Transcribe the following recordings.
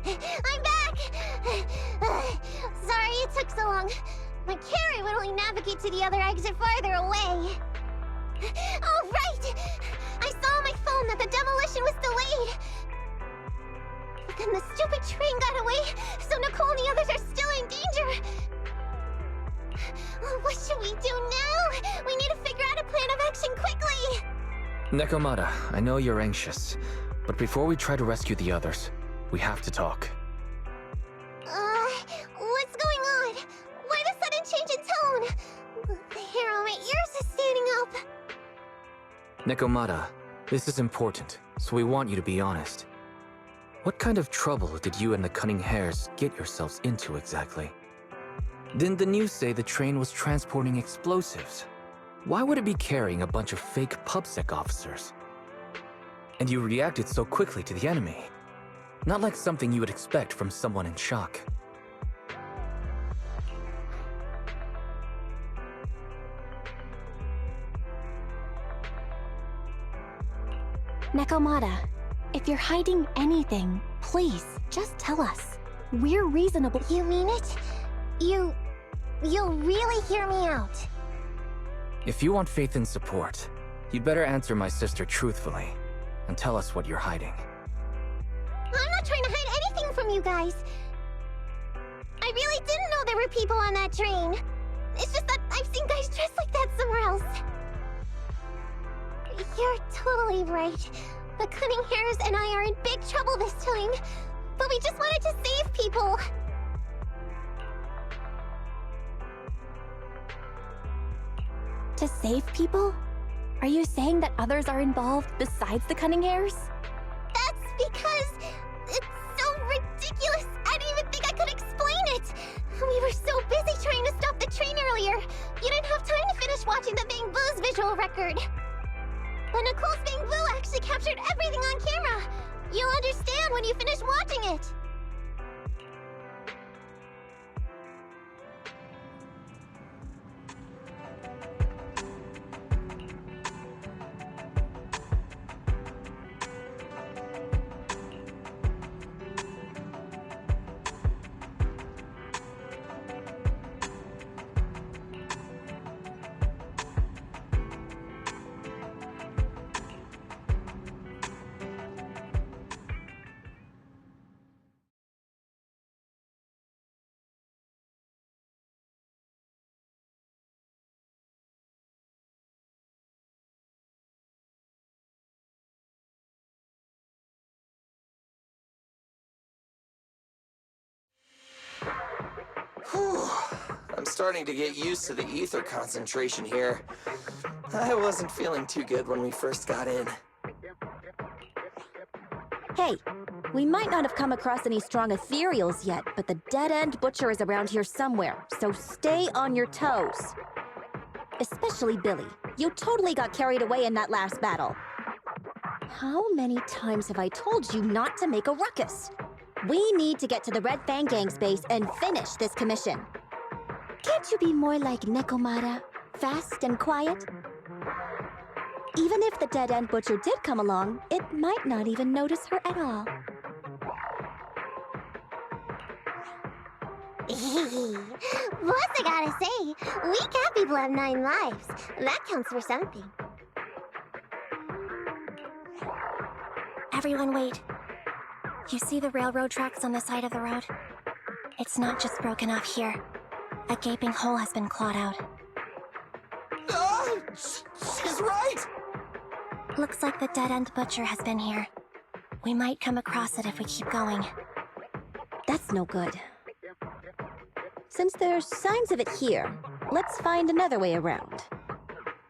I'm back! Sorry it took so long. My carrot would only navigate to the other exit farther away. Oh, right! I saw on my phone that the demolition was delayed. But then the stupid train got away, so Nicole and the others are still in danger. Oh, what should we do now? We need to figure out a plan of action quickly! Nekomata, I know you're anxious, but before we try to rescue the others, we have to talk. What's going on? Why the sudden change in tone? The hair on my ears is standing up. Nekomata, this is important, so we want you to be honest. What kind of trouble did you and the Cunning Hares get yourselves into exactly? Didn't the news say the train was transporting explosives? Why would it be carrying a bunch of fake PubSec officers? And you reacted so quickly to the enemy. Not like something you would expect from someone in shock. Nekomata, if you're hiding anything, please, just tell us. We're reasonable. You mean it? You'll really hear me out. If you want faith and support, you'd better answer my sister truthfully and tell us what you're hiding. I'm not trying to hide anything from you guys. I really didn't know there were people on that train. It's just that I've seen guys dressed like that somewhere else. You're totally right. The Cunning Hares and I are in big trouble this time. But we just wanted to save people. To save people? Are you saying that others are involved besides the Cunning Hares? That's because it's so ridiculous. I didn't even think I could explain it. We were so busy trying to stop the train earlier. You didn't have time to finish watching the Bang Boo's visual record. But Nicole's Bang Boo actually captured everything on camera. You'll understand when you finish watching it. Whew. I'm starting to get used to the ether concentration here. I wasn't feeling too good when we first got in. Hey, we might not have come across any strong ethereals yet, but the dead-end butcher is around here somewhere, so stay on your toes. Especially Billy. You totally got carried away in that last battle. How many times have I told you not to make a ruckus? We need to get to the Red Fang Gang's base and finish this commission. Can't you be more like Nekomata? Fast and quiet? Even if the dead-end butcher did come along, it might not even notice her at all. Plus, I gotta say, we cat people have 9 lives. That counts for something. Everyone wait. You see the railroad tracks on the side of the road? It's not just broken off here. A gaping hole has been clawed out. Oh, she's right! Looks like the dead-end butcher has been here. We might come across it if we keep going. That's no good. Since there's signs of it here, let's find another way around.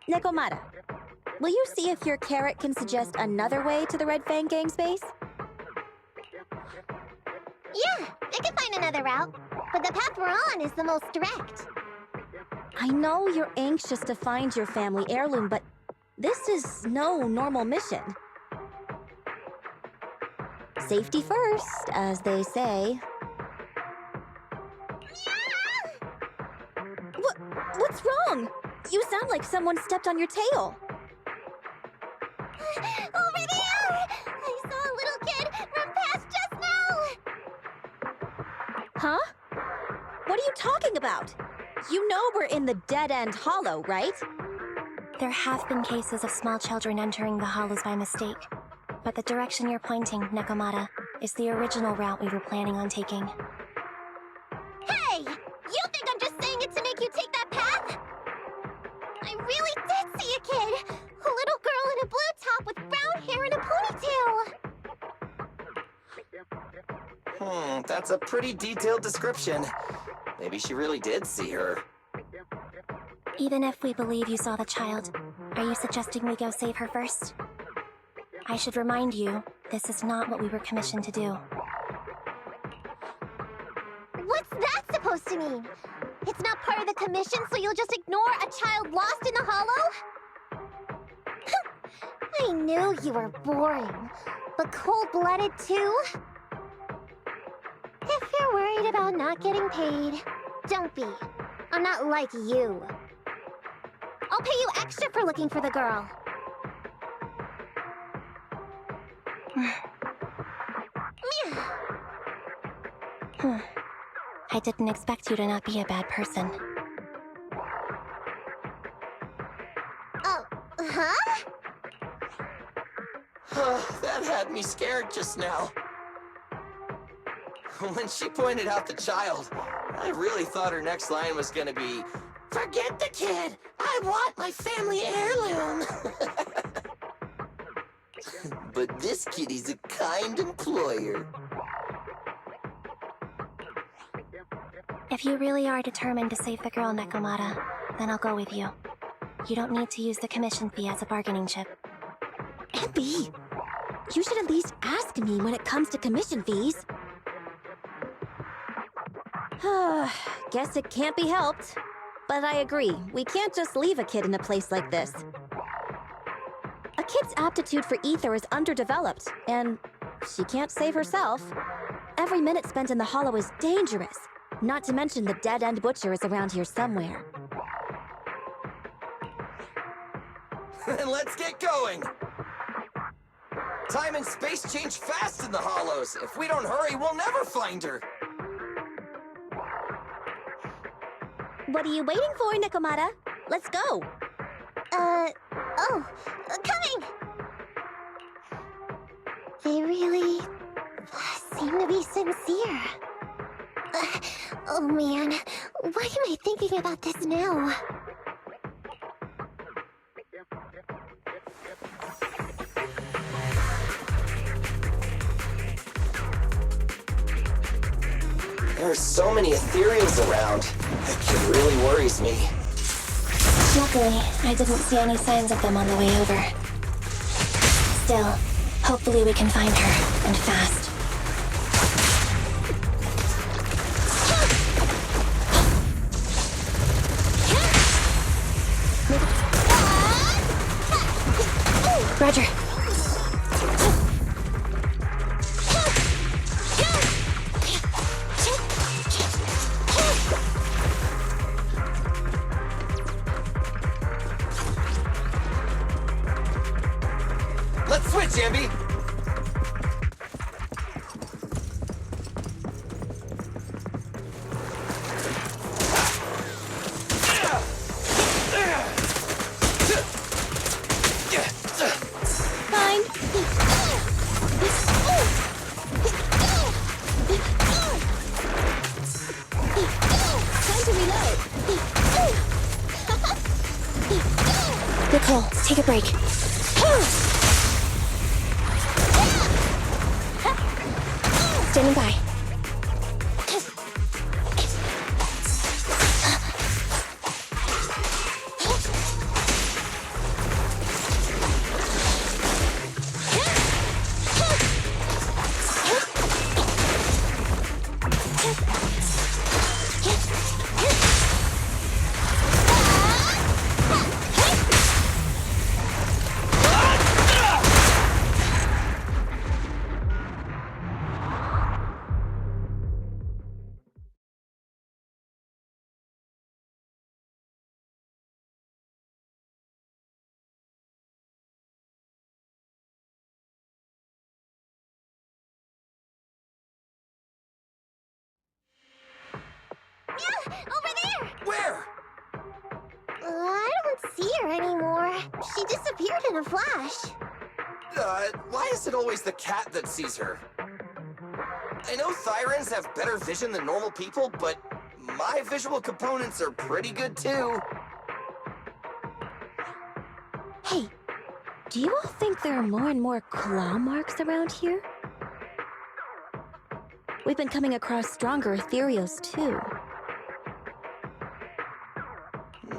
Nekomata, will you see if your carrot can suggest another way to the Red Fang Gang's base? Yeah, I can find another route. But the path we're on is the most direct. I know you're anxious to find your family heirloom, but this is no normal mission. Safety first, as they say. What's wrong? You sound like someone stepped on your tail. Over there! I saw a little kid run past just now! Huh? What are you talking about? You know we're in the dead-end hollow, right? There have been cases of small children entering the hollows by mistake. But the direction you're pointing, Nekomata, is the original route we were planning on taking. Hey! You think I'm just saying it to make you take that path? I really did see a kid! A little girl in a blue top with brown hair and a ponytail! That's a pretty detailed description. Maybe she really did see her. Even if we believe you saw the child, are you suggesting we go save her first? I should remind you, this is not what we were commissioned to do. What's that supposed to mean? It's not part of the commission, so you'll just ignore a child lost in the hollow? I knew you were boring, but cold-blooded too? If you're worried about not getting paid, don't be. I'm not like you. I'll pay you extra for looking for the girl. I didn't expect you to not be a bad person. Oh, huh? That had me scared just now. When she pointed out the child, I really thought her next line was gonna be, "Forget the kid! I want my family heirloom!" But this kitty's a kind employer. If you really are determined to save the girl, Nekomata, then I'll go with you. You don't need to use the commission fee as a bargaining chip. Abby, you should at least ask me when it comes to commission fees. Guess it can't be helped. But I agree, we can't just leave a kid in a place like this. A kid's aptitude for ether is underdeveloped, and she can't save herself. Every minute spent in the hollow is dangerous. Not to mention the dead-end butcher is around here somewhere. Then let's get going! Time and space change fast in the hollows. If we don't hurry, we'll never find her. What are you waiting for, Nekomata? Let's go! Coming! They really seem to be sincere. Oh man, why am I thinking about this now? There are so many ethereals around. That kid really worries me. Luckily, I didn't see any signs of them on the way over. Still, hopefully we can find her, and fast. Roger. Let's switch, Ambi! Fine. Time to reload. Nicole, take a break. Standing by. her anymore. She disappeared in a flash. Why is it always the cat that sees her? I know Thyrans have better vision than normal people, but my visual components are pretty good too. Hey, do you all think there are more and more claw marks around here? We've been coming across stronger ethereals too.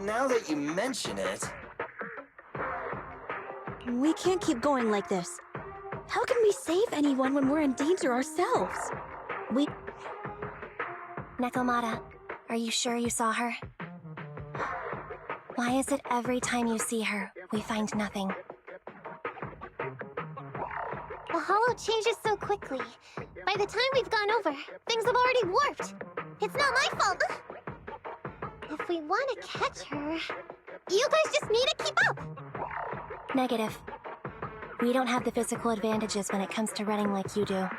Now that you mention it... We can't keep going like this. How can we save anyone when we're in danger ourselves? Nekomata, are you sure you saw her? Why is it every time you see her, we find nothing? The hollow changes so quickly. By the time we've gone over, things have already warped. It's not my fault. If we want to catch her, you guys just need to keep up. Negative. We don't have the physical advantages when it comes to running like you do.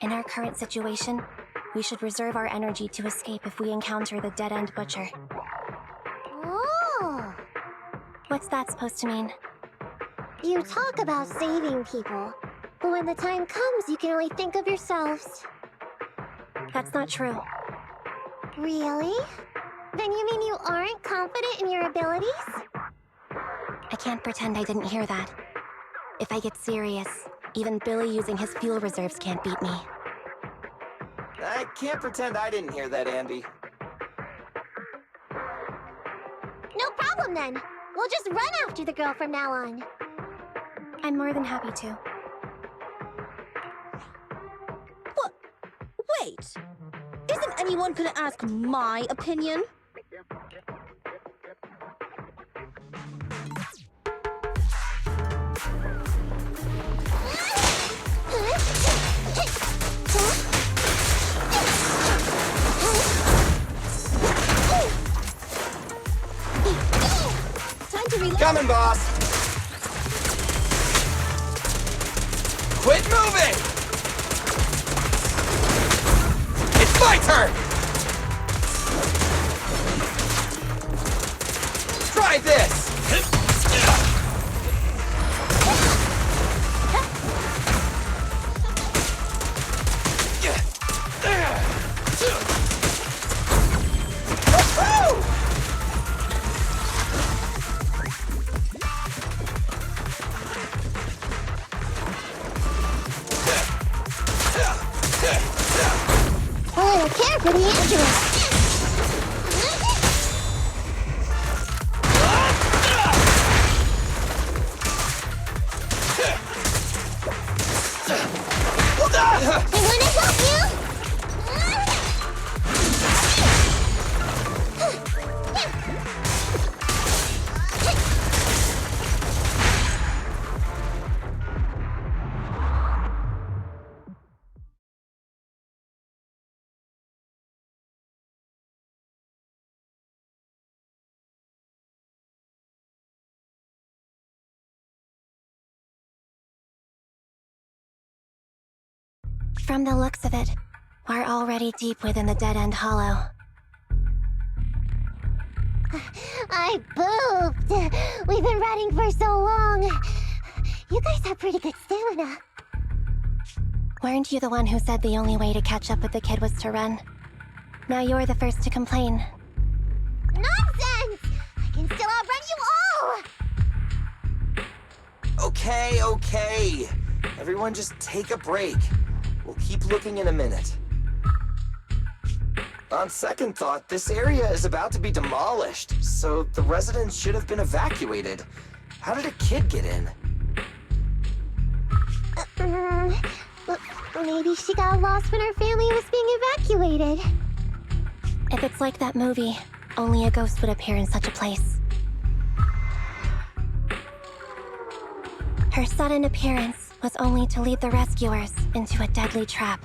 In our current situation, we should reserve our energy to escape if we encounter the dead-end butcher. Oh! What's that supposed to mean? You talk about saving people, but when the time comes, you can only think of yourselves. That's not true. Really? Then you mean you aren't confident in your abilities? I can't pretend I didn't hear that. If I get serious, even Billy using his fuel reserves can't beat me. I can't pretend I didn't hear that, Andy. No problem then. We'll just run after the girl from now on. I'm more than happy to. What? Wait! Isn't anyone gonna ask my opinion? Time to reload. Coming, boss! Quit moving! It's my turn! Try this! I don't care for the injuries. I want to help you. From the looks of it, we're already deep within the dead-end hollow. I pooped. We've been running for so long. You guys have pretty good stamina. Weren't you the one who said the only way to catch up with the kid was to run? Now you're the first to complain. Nonsense! I can still outrun you all! Okay. Everyone just take a break. We'll keep looking in a minute. On second thought, this area is about to be demolished, so the residents should have been evacuated. How did a kid get in? Maybe she got lost when her family was being evacuated. If it's like that movie, only a ghost would appear in such a place. Her sudden appearance was only to lead the rescuers into a deadly trap.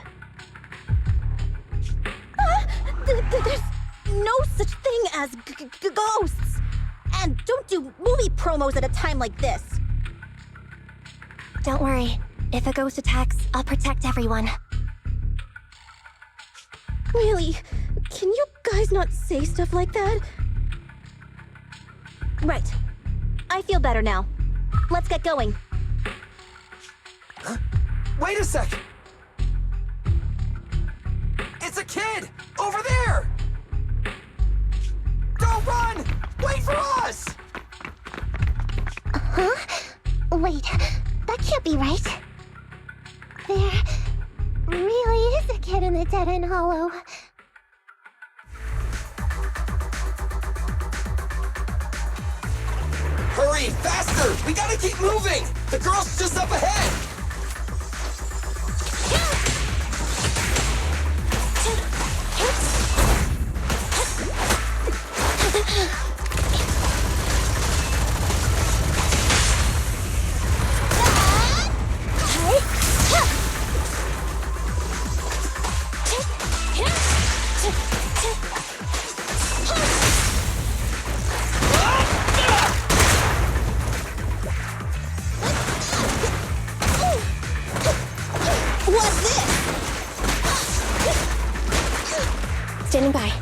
There's no such thing as ghosts! And don't do movie promos at a time like this! Don't worry. If a ghost attacks, I'll protect everyone. Really? Can you guys not say stuff like that? Right. I feel better now. Let's get going. Huh? Wait a sec! It's a kid! Over there! Don't run! Wait for us! Huh? Wait, that can't be right. There really is a kid in the dead-end hollow. Hurry, faster! We gotta keep moving! The girl's just up ahead! Standing by.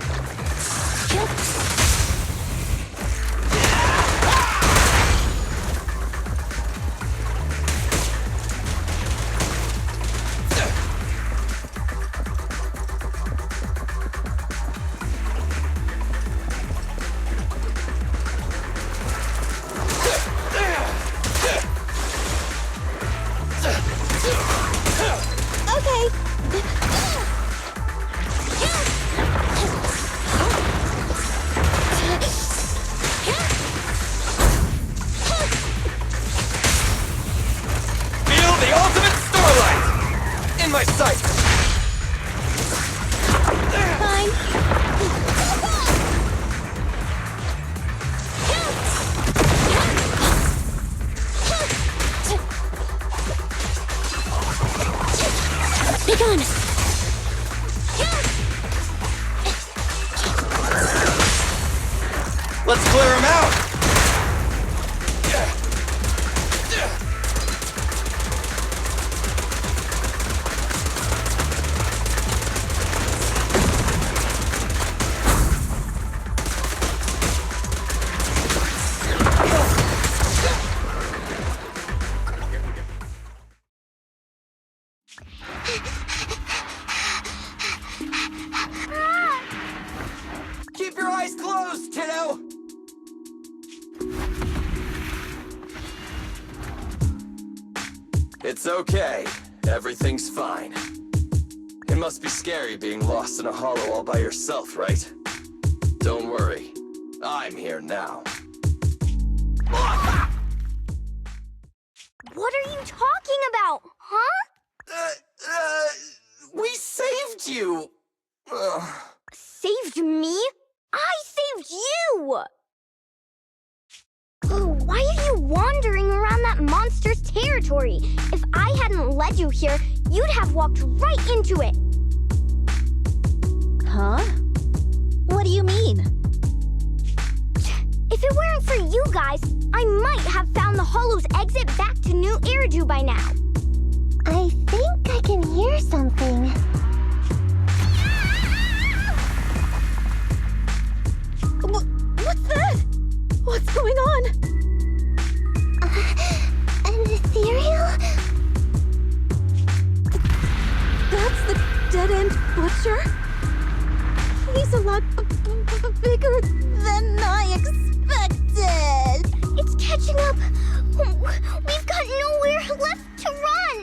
Let's clear him out! Keep your eyes closed, kiddo! It's okay. Everything's fine. It must be scary being lost in a hollow all by yourself, right? Don't worry. I'm here now. What are you talking about, huh? We saved you! Saved me? I saved you! Why are you wandering around that monster's territory? If I hadn't led you here, you'd have walked right into it. Huh? What do you mean? If it weren't for you guys, I might have found the hollow's exit back to New Eridu by now. I think I can hear something. What's that? What's going on? An ethereal? That's the dead-end butcher? He's a lot bigger than I expected. It's catching up. We've got nowhere left to run.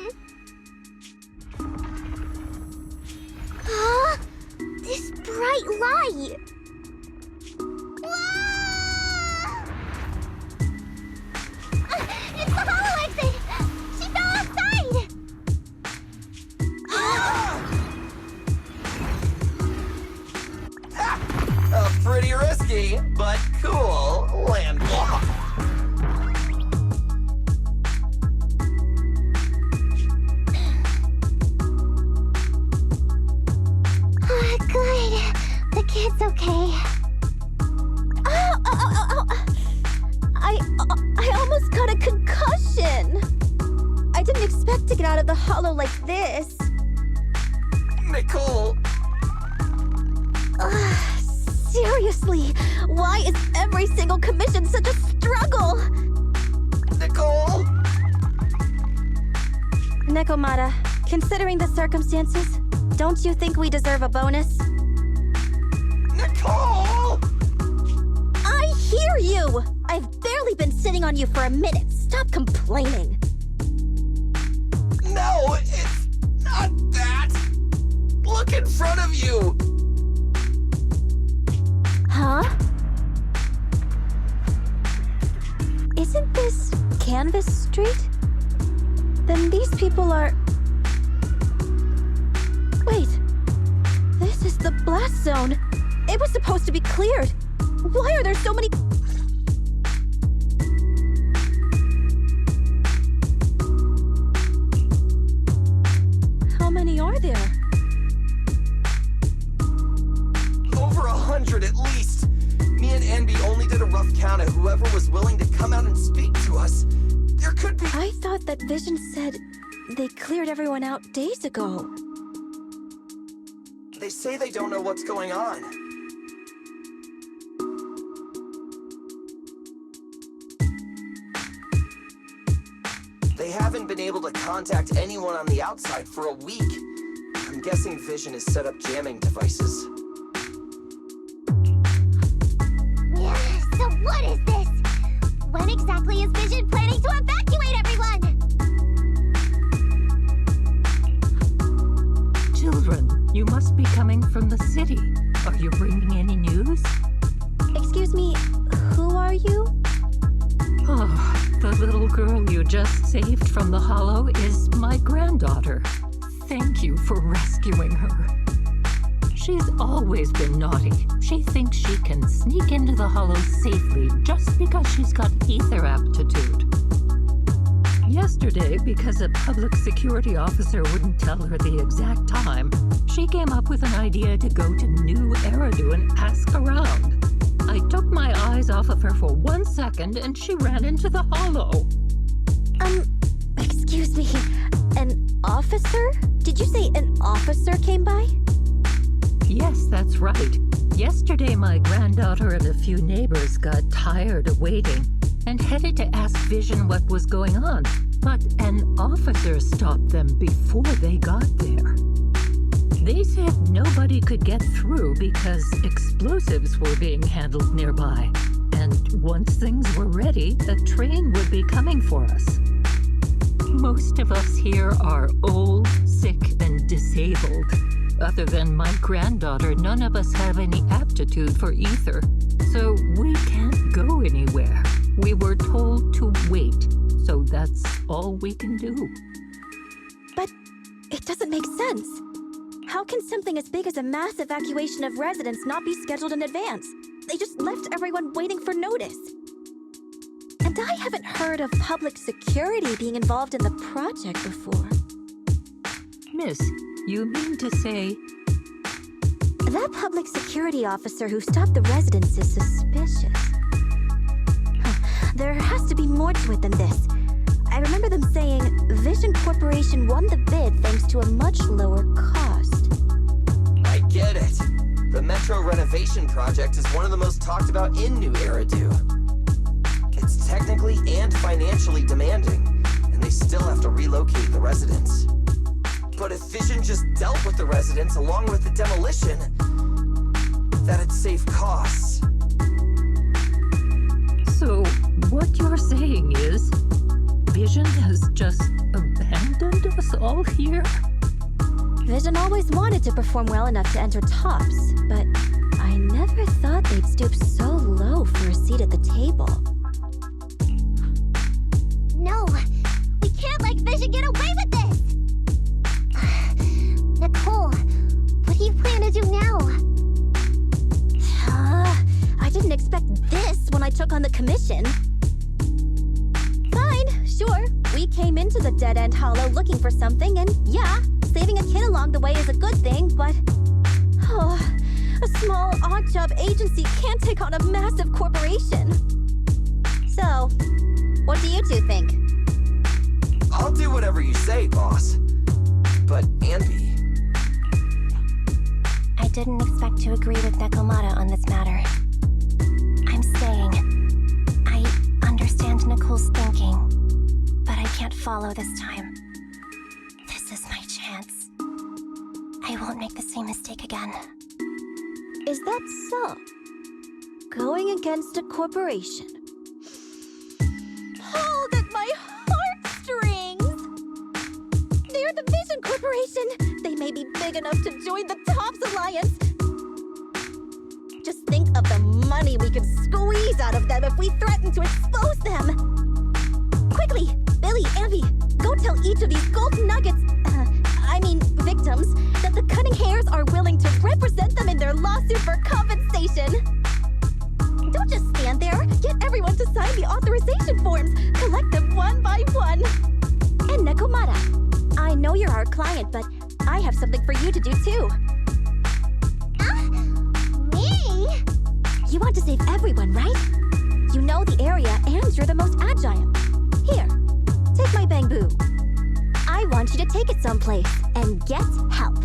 Huh? This bright light. It's the hollow exit! She fell outside! Pretty risky, but cool land walk. Good. The kid's okay. I almost got a concussion. I didn't expect to get out of the hollow like this. Nicole. Seriously, why is every single commission such a struggle! Nicole! Nekomata, considering the circumstances, don't you think we deserve a bonus? Nicole! I hear you! I've barely been sitting on you for a minute. Stop complaining. No, it's not that! Look in front of you! Huh? Isn't this Canvas Street? Then these people are... Wait. This is the blast zone. It was supposed to be cleared. Why are there so many... How many are there? Over 100 at least. Me and Envy only did a rough count of whoever was willing to come out and speak to us. There could be... I thought that Vision said they cleared everyone out days ago. They say they don't know what's going on. They haven't been able to contact anyone on the outside for a week. I'm guessing Vision has set up jamming devices. So what is this? When exactly is Vision planning to evacuate everyone? Children, you must be coming from the city. Are you bringing any news? Excuse me, who are you? Oh, the little girl you just saved from the hollow is my granddaughter. Thank you for rescuing her. She's always been naughty. She thinks she can sneak into the hollow safely just because she's got ether aptitude. Yesterday, because a public security officer wouldn't tell her the exact time, she came up with an idea to go to New Eridu and ask around. I took my eyes off of her for 1 second and she ran into the hollow. Excuse me, an officer? Did you say an officer came by? Yes, that's right. Yesterday, my granddaughter and a few neighbors got tired of waiting and headed to ask Vision what was going on, but an officer stopped them before they got there. They said nobody could get through because explosives were being handled nearby, and once things were ready, a train would be coming for us. Most of us here are old, sick, and disabled. Other than my granddaughter, none of us have any aptitude for ether, so we can't go anywhere. We were told to wait, so that's all we can do. But it doesn't make sense. How can something as big as a mass evacuation of residents not be scheduled in advance? They just left everyone waiting for notice. And I haven't heard of public security being involved in the project before. Miss, you mean to say... That public security officer who stopped the residents is suspicious. There has to be more to it than this. I remember them saying Vision Corporation won the bid thanks to a much lower cost. I get it. The Metro renovation project is one of the most talked about in New Eridu. It's technically and financially demanding, and they still have to relocate the residents. But if Vision just dealt with the residents along with the demolition, that'd save costs. So, what you're saying is, Vision has just abandoned us all here? Vision always wanted to perform well enough to enter tops, but I never thought they'd stoop so low for a seat at the table. No, we can't let Vision get away with this! Nicole, what do you plan to do now? I didn't expect this when I took on the commission. Fine, sure. We came into the dead-end hollow looking for something, and yeah, saving a kid along the way is a good thing, but... a small, odd-job agency can't take on a massive corporation. So, what do you two think? I'll do whatever you say, boss. But, Anby... I didn't expect to agree with Nekomata on this matter. I'm staying. follow this time. This is my chance. I won't make the same mistake again. Is that so? Going against a corporation. Hold at my heartstrings! They're the Vision Corporation! They may be big enough to join the Tops Alliance! Just think of the money we could squeeze out of them if we threaten to expose them! Quickly! Billy, Ambi, go tell each of these gold nuggets, victims, that the Cunning Hares are willing to represent them in their lawsuit for compensation! Don't just stand there! Get everyone to sign the authorization forms! Collect them one by one! And Nekomata, I know you're our client, but I have something for you to do too. Me? You want to save everyone, right? You know the area and you're the most agile. Here, take my bamboo. I want you to take it someplace and get help.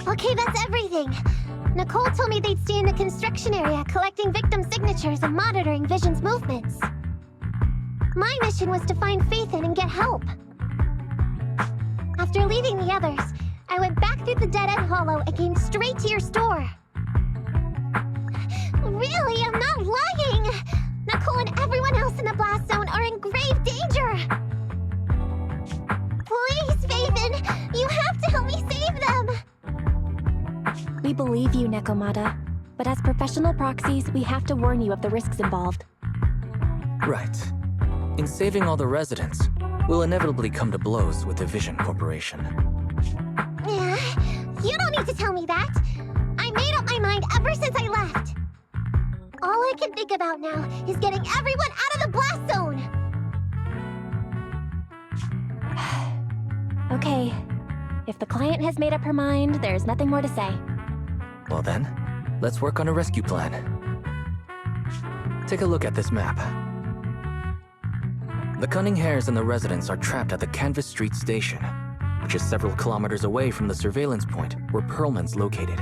Okay, that's everything. Nicole told me they'd stay in the construction area, collecting victim signatures and monitoring Vision's movements. My mission was to find Faithin and get help. After leaving the others, I went back through the dead-end hollow and came straight to your store. Really, I'm not lying! Nicole and everyone else in the blast zone are in grave danger! Please, Faithin, you have to help me save them! We believe you, Nekomata. But as professional proxies, we have to warn you of the risks involved. Right. In saving all the residents, we'll inevitably come to blows with the Vision Corporation. Yeah, you don't need to tell me that. I made up my mind ever since I left. All I can think about now is getting everyone out of the blast zone! Okay. If the client has made up her mind, there's nothing more to say. Well then, let's work on a rescue plan. Take a look at this map. The Cunning Hares and the residents are trapped at the Canvas Street station, which is several kilometers away from the surveillance point where Perlman's located.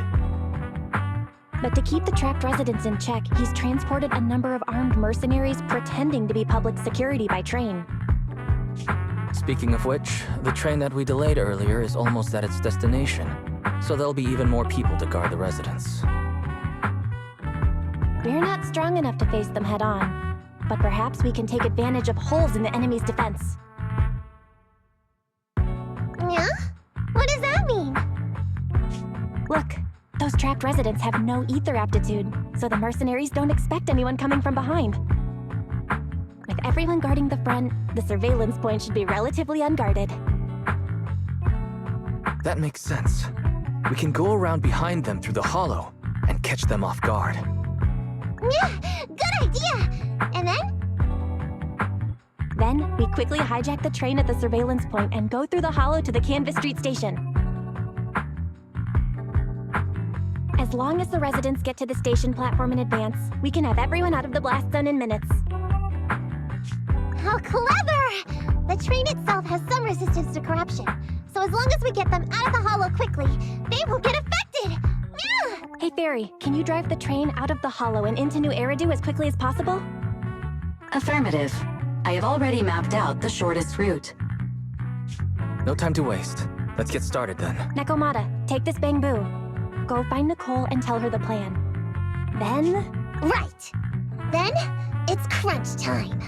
But to keep the trapped residents in check, he's transported a number of armed mercenaries pretending to be public security by train. Speaking of which, the train that we delayed earlier is almost at its destination, so there'll be even more people to guard the residents. We're not strong enough to face them head-on, but perhaps we can take advantage of holes in the enemy's defense. Yeah? What does that mean? Look, those trapped residents have no ether aptitude, so the mercenaries don't expect anyone coming from behind. With everyone guarding the front, the surveillance point should be relatively unguarded. That makes sense. We can go around behind them through the hollow and catch them off guard. Yeah, good idea! And then? Then, we quickly hijack the train at the surveillance point and go through the hollow to the Canvas Street station. As long as the residents get to the station platform in advance, we can have everyone out of the blast zone in minutes. How clever! The train itself has some resistance to corruption, so as long as we get them out of the hollow quickly, they won't get affected! Yeah! Hey Fairy, can you drive the train out of the hollow and into New Eridu as quickly as possible? Affirmative. I have already mapped out the shortest route. No time to waste. Let's get started then. Nekomata, take this bamboo. Go find Nicole and tell her the plan. Then... Right! Then, it's crunch time.